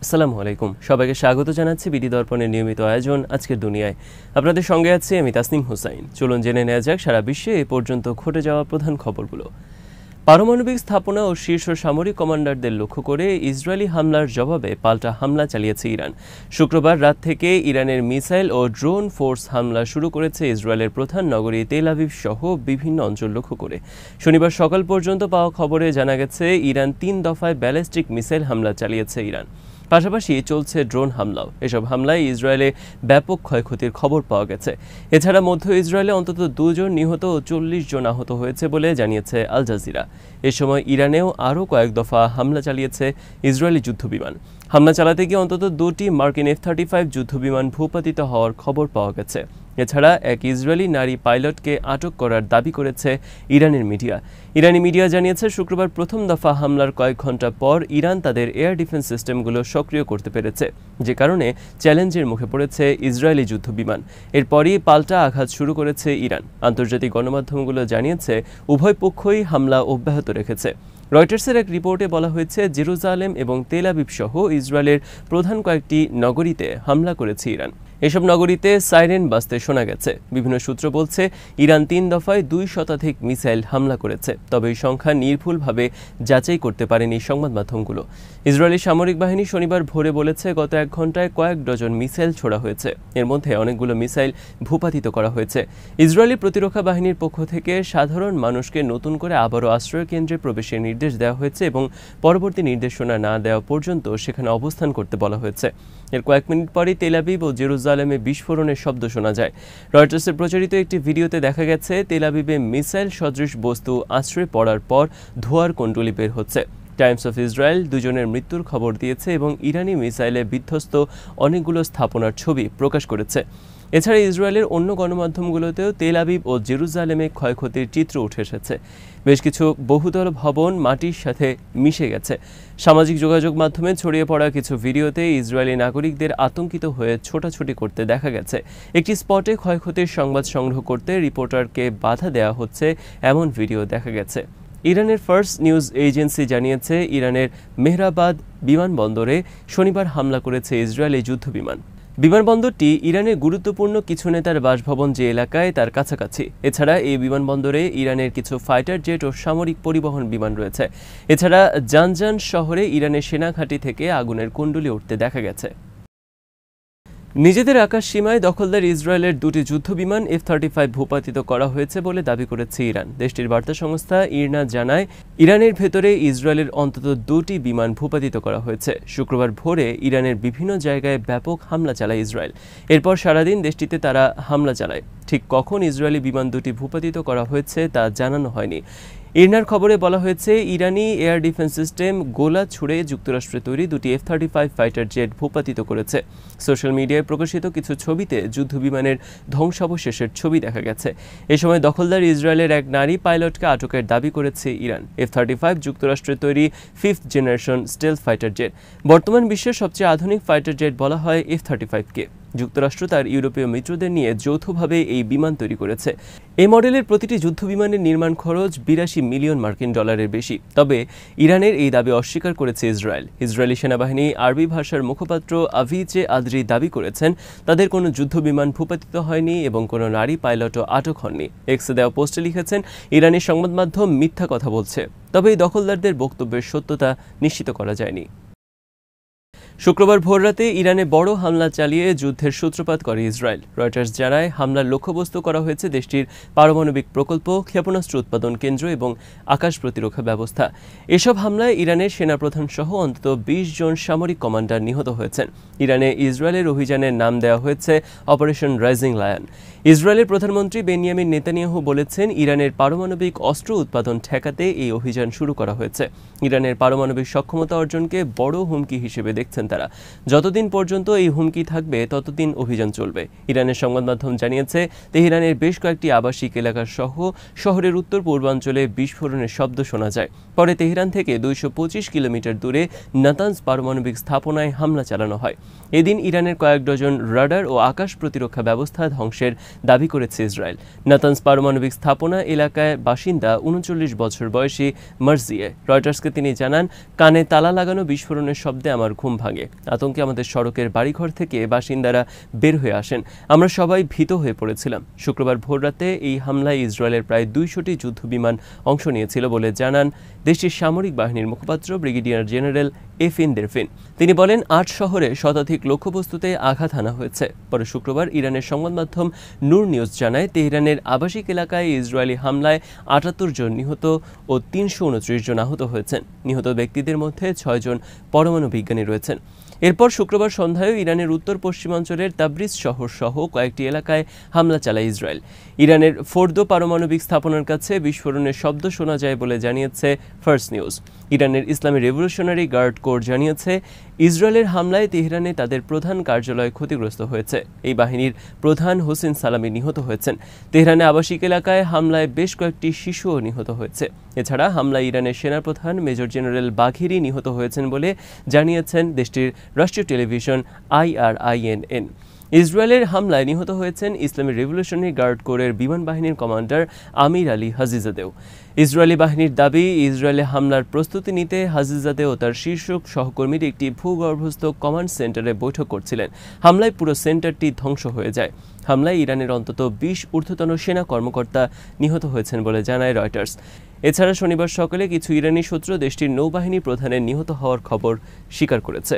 আসসালামু আলাইকুম, সবাইকে স্বাগত জানাচ্ছি বিডি দর্পণের নিয়মিত আয়োজন আজকের দুনিয়ায়। আপনাদের সঙ্গে আছি আমি তাসনিম হুসাইন। চলুন জেনে নেওয়া যাক সারা বিশ্বে এ পর্যন্ত ঘটে যাওয়া প্রধান খবরগুলো। পারমাণবিক স্থাপনা ও শীর্ষ সামরিক কমান্ডারদের লক্ষ্য করে ইসরায়েলি হামলার জবাবে পাল্টা হামলা চালিয়েছে ইরান। শুক্রবার রাত থেকে ইরানের মিসাইল ও ড্রোন ফোর্স হামলা শুরু করেছে ইসরায়েলের প্রধান নগরী তেল আবিব সহ বিভিন্ন অঞ্চল লক্ষ্য করে। শনিবার সকাল পর্যন্ত পাওয়া খবরে জানা গেছে ইরান 3 দফায় ব্যালিস্টিক মিসাইল হামলা চালিয়েছে ইরান। পাশাপাশি চলছে ড্রোন হামলাও। এসব হামলায় ইসরায়েলে ব্যাপক ক্ষয়ক্ষতির খবর পাওয়া গেছে। এছাড়া মধ্য ইসরায়েলে অন্তত 2 জন নিহত ও 40 জন আহত হয়েছে বলে জানিয়েছে আল জাজিরা। এ সময় ইরানেও আরও কয়েক দফা হামলা চালিয়েছে ইসরায়েলি যুদ্ধবিমান। হামলা চালাতে গিয়ে অন্তত 2টি মার্কিন F-35 যুদ্ধবিমান ভূপাতিত হওয়ার খবর পাওয়া গেছে। এছাড়া এক ইসরায়েলি নারী পাইলটকে আটক করার দাবি করেছে ইরানের মিডিয়া। ইরানি মিডিয়া জানিয়েছে শুক্রবার প্রথম দফা হামলার কয়েক ঘন্টা পর ইরান তাদের এয়ার ডিফেন্স সিস্টেমগুলো সক্রিয় করতে পেরেছে, যে কারণে চ্যালেঞ্জের মুখে পড়েছে ইসরায়েলি যুদ্ধবিমান। এরপরই পাল্টা আঘাত শুরু করেছে ইরান। আন্তর্জাতিক গণমাধ্যমগুলো জানিয়েছে উভয় পক্ষই হামলা অব্যাহত রেখেছে। রয়টার্সের এক রিপোর্টে বলা হয়েছে জেরুজালেম এবং তেল আবিব সহ ইসরায়েলের প্রধান কয়েকটি নগরীতে হামলা করেছে ইরান। এসব নগরীতে সাইরেন বাজতে শোনা গেছে। বিভিন্ন সূত্র বলছে ইরান 3 দফায় 2 শতাধিক মিসাইল হামলা করেছে, তবে এই সংখ্যা নির্ভুলভাবে যাচাই করতে পারেনি সংবাদ মাধ্যমগুলো। ইসরায়েলি সামরিক বাহিনী শনিবার ভোরে বলেছে গত 1 ঘন্টায় কয়েক ডজন মিসাইল ছোড়া হয়েছে। এর মধ্যে অনেকগুলো মিসাইল ভূপাতিত করা হয়েছে। ইসরায়েলি প্রতিরক্ষা বাহিনীর পক্ষ থেকে সাধারণ মানুষকে নতুন করে আবারও আশ্রয় কেন্দ্রে প্রবেশের নির্দেশ দেওয়া হয়েছে এবং পরবর্তী নির্দেশনা না দেওয়া পর্যন্ত সেখানে অবস্থান করতে বলা হয়েছে। এর কয়েক মিনিট পরই তেল আবিব ও জেরুজালেমে বিস্ফোরণের শব্দ শোনা যায়। রয়টার্সের প্রচারিত একটি ভিডিওতে দেখা গেছে তেল আবিবে মিসাইল সদৃশ বস্তু আশ্রয় পড়ার পর ধোঁয়ার কুণ্ডলী বের হচ্ছে। টাইমস অফ ইসরায়েল 2 জনের মৃত্যুর খবর দিয়েছে এবং ইরানি মিসাইলে বিধ্বস্ত অনেকগুলো স্থাপনার ছবি প্রকাশ করেছে। এছাড়া ইসরায়েলের অন্য গণমাধ্যমগুলোতেও তেল আবিব ও জেরুজালেমে ক্ষয়ক্ষতির চিত্র উঠে এসেছে। বেশ কিছু বহুতল ভবন মাটির সাথে মিশে গেছে। সামাজিক যোগাযোগ মাধ্যমে ছড়িয়ে পড়া কিছু ভিডিওতে ইসরায়েলি নাগরিকদের আতঙ্কিত হয়ে ছোটাছুটি করতে দেখা গেছে। একটি স্পটে ক্ষয়ক্ষতির সংবাদ সংগ্রহ করতে রিপোর্টারকে বাধা দেওয়া হচ্ছে এমন ভিডিও দেখা গেছে। ইরানের ফার্স্ট নিউজ এজেন্সি জানিয়েছে ইরানের মেহরাবাদ বিমানবন্দরে শনিবার হামলা করেছে ইসরায়েলি যুদ্ধবিমান। বিমানবন্দরটি ইরানের গুরুত্বপূর্ণ কিছু নেতার বাসভবন যে এলাকায় তার কাছাকাছি। এছাড়া এই বিমানবন্দরে ইরানের কিছু ফাইটার জেট ও সামরিক পরিবহন বিমান রয়েছে। এছাড়া জানজান শহরে ইরানের সেনা ঘাঁটি থেকে আগুনের কুণ্ডলী উঠতে দেখা গেছে। নিজেদের আকাশ সীমায় দখলদার ইসরায়েলের 2টি যুদ্ধবিমান F-35 ভূপাতিত করা হয়েছে বলে দাবি করেছে ইরান। দেশটির বার্তা সংস্থা ইরনা জানায় ইরানের ভেতরে ইসরায়েলের অন্তত 2টি বিমান ভূপাতিত করা হয়েছে। শুক্রবার ভোরে ইরানের বিভিন্ন জায়গায় ব্যাপক হামলা চালায় ইসরায়েল। এরপর সারাদিন দেশটিতে তারা হামলা চালায়। ঠিক কখন ইসরায়েলি বিমান 2টি ভূপাতিত করা হয়েছে তা জানানো হয়নি। ইরনার খবরে বলা হয়েছে ইরানি এয়ার ডিফেন্স সিস্টেম গোলা ছুড়ে যুক্তরাষ্ট্রে তৈরি 2টি F-35 ফাইটার জেট ভূপাতিত করেছে। সোশ্যাল মিডিয়ায় প্রকাশিত কিছু ছবিতে যুদ্ধবিমানের ধ্বংসাবশেষের ছবি দেখা গেছে। এ সময় দখলদার ইসরায়েলের এক নারী পাইলটকে আটকের দাবি করেছে ইরান। F-35 যুক্তরাষ্ট্রে তৈরি 5th generation stealth fighter jet. বর্তমান বিশ্বের সবচেয়ে আধুনিক ফাইটার জেট বলা হয় F-35-কে। যুক্তরাষ্ট্র তার ইউরোপীয় মিত্রদের নিয়ে যৌথভাবে এই বিমান তৈরি করেছে। এই মডেলের প্রতিটি যুদ্ধবিমানের নির্মাণ খরচ 82 মিলিয়ন মার্কিন ডলারের বেশি। তবে ইরানের এই দাবি অস্বীকার করেছে ইসরায়েল। ইসরায়েলি সেনাবাহিনী আরবি ভাষার মুখপাত্র আভিচে আদ্রি দাবি করেছেন তাদের কোনো যুদ্ধবিমান ভূপাতিত হয়নি এবং কোনো নারী পাইলটও আটক হননি। এক্সে দেওয়া পোস্টে লিখেছেন ইরানি সংবাদ মাধ্যম মিথ্যা কথা বলছে, তবে এই দখলদারদের বক্তব্যের সত্যতা নিশ্চিত করা যায়নি। শুক্রবার ভোররাতে ইরানে বড় হামলা চালিয়ে যুদ্ধের সূত্রপাত করে ইসরায়েল। রয়টার্স জানায় হামলার লক্ষ্যবস্তু করা হয়েছে দেশটির পারমাণবিক প্রকল্প, ক্ষেপণাস্ত্র উৎপাদন কেন্দ্র এবং আকাশ প্রতিরক্ষা ব্যবস্থা। এসব হামলায় ইরানের সেনাপ্রধান সহ অন্তত 20 জন সামরিক কমান্ডার নিহত হয়েছেন। ইরানে ইসরায়েলের অভিযানের নাম দেওয়া হয়েছে অপারেশন রাইজিং লায়ন। ইসরায়েলের প্রধানমন্ত্রী বেনিয়ামিন নেতানিয়াহু বলেছেন ইরানের পারমাণবিক অস্ত্র উৎপাদন ঠেকাতে এই অভিযান শুরু করা হয়েছে। ইরানের পারমাণবিক সক্ষমতা অর্জনকে বড় হুমকি হিসেবে দেখছেন তারা। যতদিন পর্যন্ত এই হুমকি থাকবে ততদিন অভিযান চলবে। ইরানের সংবাদ মাধ্যম জানিয়েছে তেহরানের বেশ কয়েকটি আবাসিক এলাকা সহ শহরের উত্তর পূর্বাঞ্চলে বিস্ফোরণের শব্দ শোনা যায়। পরে তেহরান থেকে 225 কিলোমিটার দূরে নাতানজ পারমাণবিক স্থাপনায় হামলা চালানো হয়। এদিন ইরানের কয়েক ডজন রাডার ও আকাশ প্রতিরক্ষা ব্যবস্থা ধ্বংসের দাবি করেছে ইসরায়েল। নাতানজ পারমাণবিক স্থাপনা এলাকায় বাসিন্দা 39 বছর বয়সী মার্জিয়ে। রয়টার্সকে তিনি জানান, কানে তালা লাগানো বিস্ফোরণের শব্দে আমার ঘুম ভাঙে। ভাঙে। আতঙ্কে আমাদের সড়কের বাড়িঘর থেকে বাসিন্দারা বের হয়ে আসেন। আমরা সবাই ভীত হয়ে পড়েছিলাম। শুক্রবার ভোররাতে এই হামলায় ইসরায়েলের প্রায় 200টি যুদ্ধবিমান অংশ নিয়েছিল বলে জানান দেশটির সামরিক বাহিনীর মুখপাত্র ব্রিগেডিয়ার জেনারেল এফিন দেরফিন। তিনি বলেন 8 শহরে শতাধিক লক্ষ্যবস্তুতে আঘাত হানা হয়েছে। পরে শুক্রবার ইরানের সংবাদ মাধ্যম নূর নিউজ জানায় তেহরানের আবাসিক এলাকায় ইসরায়েলি হামলায় 78 জন নিহত ও 329 জন আহত হয়েছেন। নিহত ব্যক্তিদের মধ্যে 6 জন পরমাণু বিজ্ঞানী রয়েছেন। এরপর শুক্রবার সন্ধ্যায় ইরানের উত্তর পশ্চিমাঞ্চলের তাবরিজ শহর সহ কয়েকটি এলাকায় হামলা চালায় ইসরায়েল। ইরানের ফোর্দো পারমাণবিক স্থাপনার কাছে বিস্ফোরণের শব্দ শোনা যায় বলে জানিয়েছে ফার্স্ট নিউজ। ইরানের ইসলামী রেভলিউশনারি গার্ড কোর জানিয়েছে ইসরায়েলের হামলায় তেহরানে তাদের প্রধান কার্যালয় ক্ষতিগ্রস্ত হয়েছে। এই বাহিনীর প্রধান হোসেন সালামি নিহত হয়েছেন। তেহরানে আবাসিক এলাকায় হামলায় বেশ কয়েকটি শিশুও নিহত হয়েছে। এছাড়া হামলায় ইরানের সেনাপ্রধান মেজর জেনারেল বাঘেরি নিহত হয়েছেন বলে জানিয়েছেন দেশটির রাষ্ট্রীয় টেলিভিশন IRINN। ইসরায়েলের হামলায় নিহত হয়েছেন ইসলামী রেভলিউশনারি গার্ড কোরের বিমান বাহিনীর কমান্ডার আমির আলী হাজিজাদেও। ইসরায়েলি বাহিনীর দাবি, ইসরায়েলে হামলার প্রস্তুতি নিতে হাজিজাদে ও তার শীর্ষ সহকর্মীর একটি ভূগর্ভস্থ কমান্ড সেন্টারে বৈঠক করছিলেন। হামলায় পুরো সেন্টারটি ধ্বংস হয়ে যায়। হামলায় ইরানের অন্তত 20 ঊর্ধ্বতন সেনা কর্মকর্তা নিহত হয়েছেন বলে জানায় রয়টার্স। এছাড়া শনিবার সকালে কিছু ইরানি সূত্র দেশটির নৌবাহিনী প্রধানের নিহত হওয়ার খবর স্বীকার করেছে।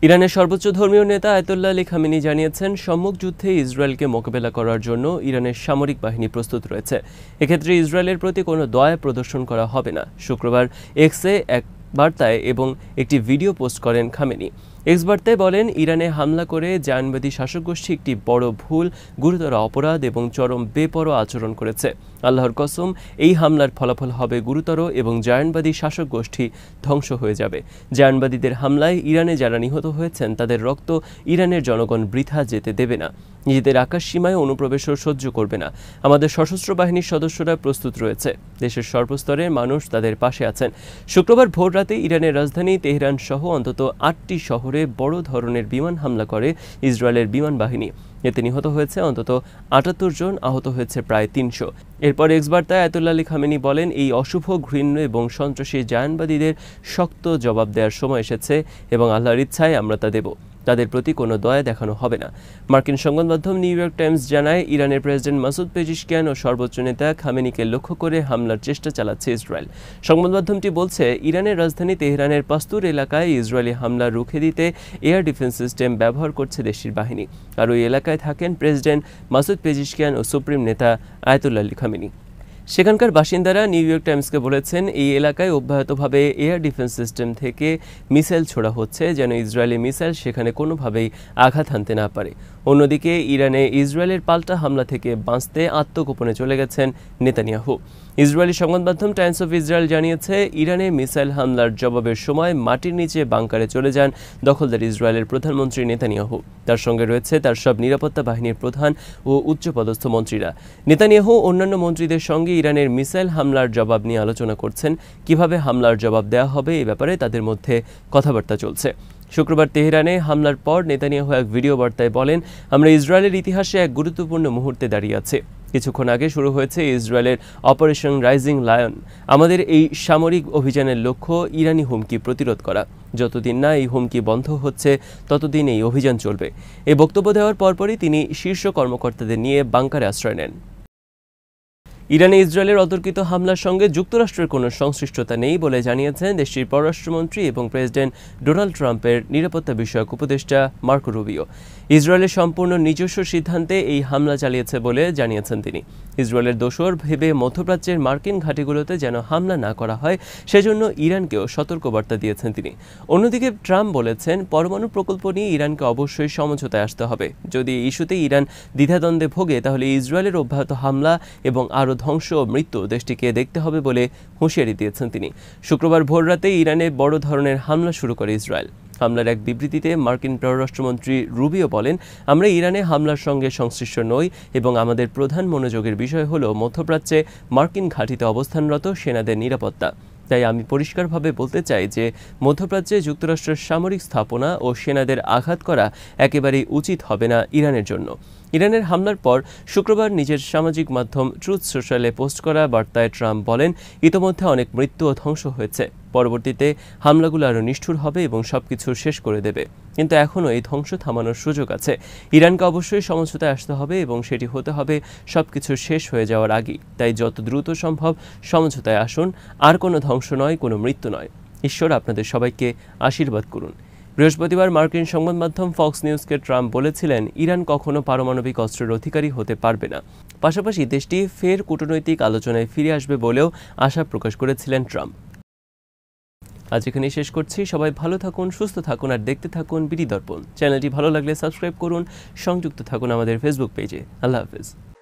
ইরানের সর্বোচ্চ ধর্মীয় নেতা আয়াতুল্লাহ আলী খামেনি জানিয়েছেন সম্মুখ যুদ্ধে ইসরায়েলকে মোকাবেলা করার জন্য ইরানের সামরিক বাহিনী প্রস্তুত রয়েছে। এক্ষেত্রে ইসরায়েলের প্রতি কোনো দয়া প্রদর্শন করা হবে না। শুক্রবার এক্সে এক বার্তায় এবং একটি ভিডিও পোস্ট করেন খামেনি। এক্স বার্তায় বলেন, ইরানে হামলা করে জায়নবাদী শাসক গোষ্ঠী একটি বড় ভুল, গুরুতর অপরাধ এবং চরম বেপরোয়া আচরণ করেছে। আল্লাহর কসম, এই হামলার ফলাফল হবে গুরুতর এবং জায়নবাদী শাসক গোষ্ঠী ধ্বংস হয়ে যাবে। জায়নবাদীদের হামলায় ইরানে যারা নিহত হয়েছেন তাদের রক্ত ইরানের জনগণ বৃথা যেতে দেবে না। নিজেদের আকাশ সীমায় অনুপ্রবেশও সহ্য করবে না। আমাদের সশস্ত্র বাহিনীর সদস্যরা প্রস্তুত রয়েছে। দেশের সর্বস্তরের মানুষ তাদের পাশে আছেন। শুক্রবার ভোর রাতে ইরানের রাজধানী তেহরান সহ অন্তত 8টি শহরে বড় ধরনের বিমান হামলা করে ইসরায়েলের বিমান বাহিনী। এতে নিহত হয়েছে অন্তত 78 জন, আহত হয়েছে প্রায় 300। এরপর এক্স বার্তায় আয়াতুল্লাহ আলী খামেনি বলেন, এই অশুভ, ঘৃণ্য এবং সন্ত্রাসী জায়নবাদীদের শক্ত জবাব দেওয়ার সময় এসেছে এবং আল্লাহর ইচ্ছায় আমরা তা দেব। তাদের প্রতি কোনো দয়া দেখানো হবে না। মার্কিন সংবাদ মাধ্যম নিউ ইয়র্ক টাইমস জানায়, ইরানের প্রেসিডেন্ট মাসুদ পেজিশকিয়ান ও সর্বোচ্চ নেতা খামেনিকে লক্ষ্য করে হামলার চেষ্টা চালাচ্ছে ইসরায়েল। সংবাদ মাধ্যমটি বলছে, ইরানের রাজধানী তেহরানের পাস্তুর এলাকায় ইসরায়েলি হামলা রুখে দিতে এয়ার ডিফেন্স সিস্টেম ব্যবহার করছে দেশটির বাহিনী। আর ওই এলাকায় থাকেন প্রেসিডেন্ট মাসুদ পেজিশকিয়ান ও সুপ্রিম নেতা আয়াতুল্লাহ আলী খামেনি। সেখানকার বাসিন্দারা নিউ ইয়র্ক টাইমসকে বলেছেন, এই এলাকায় অব্যাহতভাবে এয়ার ডিফেন্স সিস্টেম থেকে মিসাইল ছোড়া হচ্ছে যেন ইসরায়েলি মিসাইল সেখানে কোনোভাবেই আঘাত হানতে না পারে। অন্যদিকে ইরানে ইসরায়েলের পাল্টা হামলা থেকে বাঁচতে আত্মগোপনে চলে গেছেন নেতানিয়াহু। ইসরায়েলি সংবাদ মাধ্যম টাইমস অফ ইসরায়েল জানিয়েছে, ইরানে মিসাইল হামলার জবাবের সময় মাটির নিচে বাংকারে চলে যান দখলদার ইসরায়েলের প্রধানমন্ত্রী নেতানিয়াহু। তার সঙ্গে রয়েছে তার সব নিরাপত্তা বাহিনীর প্রধান ও উচ্চপদস্থ মন্ত্রীরা। নেতানিয়াহু অন্যান্য মন্ত্রীদের সঙ্গে ইরানের মিসাইল হামলার জবাব নিয়ে আলোচনা করছেন। কিভাবে হামলার জবাব দেওয়া হবে এ ব্যাপারে তাদের মধ্যে কথাবার্তা চলছে। শুক্রবার তেহরানে হামলার পর নেতানিয়াহু এক ভিডিও বার্তায় বলেন, আমরা ইসরায়েলের ইতিহাসে এক গুরুত্বপূর্ণ মুহূর্তে দাঁড়িয়ে আছি। কিছুক্ষণ আগে শুরু হয়েছে ইসরায়েলের অপারেশন রাইজিং লায়ন। আমাদের এই সামরিক অভিযানের লক্ষ্য ইরানি হুমকি প্রতিরোধ করা। যতদিন না এই হুমকি বন্ধ হচ্ছে ততদিন এই অভিযান চলবে। এই বক্তব্য দেওয়ার পরপরই তিনি শীর্ষ কর্মকর্তাদের নিয়ে বাংকারে আশ্রয় নেন। ইরানে ইসরায়েলের অতর্কিত হামলার সঙ্গে যুক্তরাষ্ট্রের কোনো সংশ্লিষ্টতা নেই বলে জানিয়েছেন দেশটির পররাষ্ট্রমন্ত্রী এবং প্রেসিডেন্ট ডোনাল্ড ট্রাম্পের নিরাপত্তা বিষয়ক উপদেষ্টা মার্কো রুবিও। ইসরায়েলের সম্পূর্ণ নিজস্ব সিদ্ধান্তে এই হামলা চালিয়েছে বলে জানিয়েছেন তিনি। ইসরায়েলের দোসর ভেবে মধ্যপ্রাচ্যের মার্কিন ঘাঁটিগুলোতে যেন হামলা না করা হয় সেজন্য ইরানকেও সতর্কবার্তা দিয়েছেন তিনি। অন্যদিকে ট্রাম্প বলেছেন, পরমাণু প্রকল্প নিয়ে ইরানকে অবশ্যই সমঝোতায় আসতে হবে। যদি এই ইস্যুতে ইরান দ্বিধাদ্বন্দ্বে ভোগে তাহলে ইসরায়েলের অব্যাহত হামলা এবং আরও ধ্বংস ও মৃত্যু দেশটিকে দেখতে হবে বলে হুঁশিয়ারি দিয়েছেন তিনি। শুক্রবার ভোররাতে ইরানে বড় ধরনের হামলা শুরু করে ইসরায়েল। হামলার এক বিবৃতিতে মার্কিন পররাষ্ট্রমন্ত্রী রুবিও বলেন, আমরা ইরানে হামলার সঙ্গে সংশ্লিষ্ট নই এবং আমাদের প্রধান মনোযোগের বিষয় হল মধ্যপ্রাচ্যে মার্কিন ঘাঁটিতে অবস্থানরত সেনাদের নিরাপত্তা। তাই আমি পরিষ্কারভাবে বলতে চাই যে মধ্যপ্রাচ্যে যুক্তরাষ্ট্রের সামরিক স্থাপনা ও সেনাদের আঘাত করা একেবারেই উচিত হবে না ইরানের জন্য। ইরানের হামলার পর শুক্রবার নিজের সামাজিক মাধ্যম ট্রুথ সোশ্যালে পোস্ট করা বার্তায় ট্রাম্প বলেন, ইতোমধ্যে অনেক মৃত্যু ও ধ্বংস হয়েছে। পরবর্তীতে হামলাগুলো আরও নিষ্ঠুর হবে এবং সবকিছু শেষ করে দেবে। কিন্তু এখনও এই ধ্বংস থামানোর সুযোগ আছে। ইরানকে অবশ্যই সমঝোতায় আসতে হবে এবং সেটি হতে হবে সবকিছু শেষ হয়ে যাওয়ার আগেই। তাই যত দ্রুত সম্ভব সমঝোতায় আসুন। আর কোনো ধ্বংস নয়, কোনো মৃত্যু নয়। ঈশ্বর আপনাদের সবাইকে আশীর্বাদ করুন। বৃহস্পতিবার মার্কিন সংবাদ মাধ্যম ফক্স নিউজকে ট্রাম্প বলেছিলেন, ইরান কখনো পারমাণবিক অস্ত্রের অধিকারী হতে পারবে না। পাশাপাশি দেশটি ফের কূটনৈতিক আলোচনায় ফিরে আসবে বলেও আশা প্রকাশ করেছিলেন ট্রাম্প। আজ এখানেই শেষ করছি। সবাই ভালো থাকুন, সুস্থ থাকুন আর দেখতে থাকুন বিডি দর্পণ। চ্যানেলটি ভালো লাগলে সাবস্ক্রাইব করুন, সংযুক্ত থাকুন আমাদের ফেসবুক পেজে। আল্লাহ হাফেজ।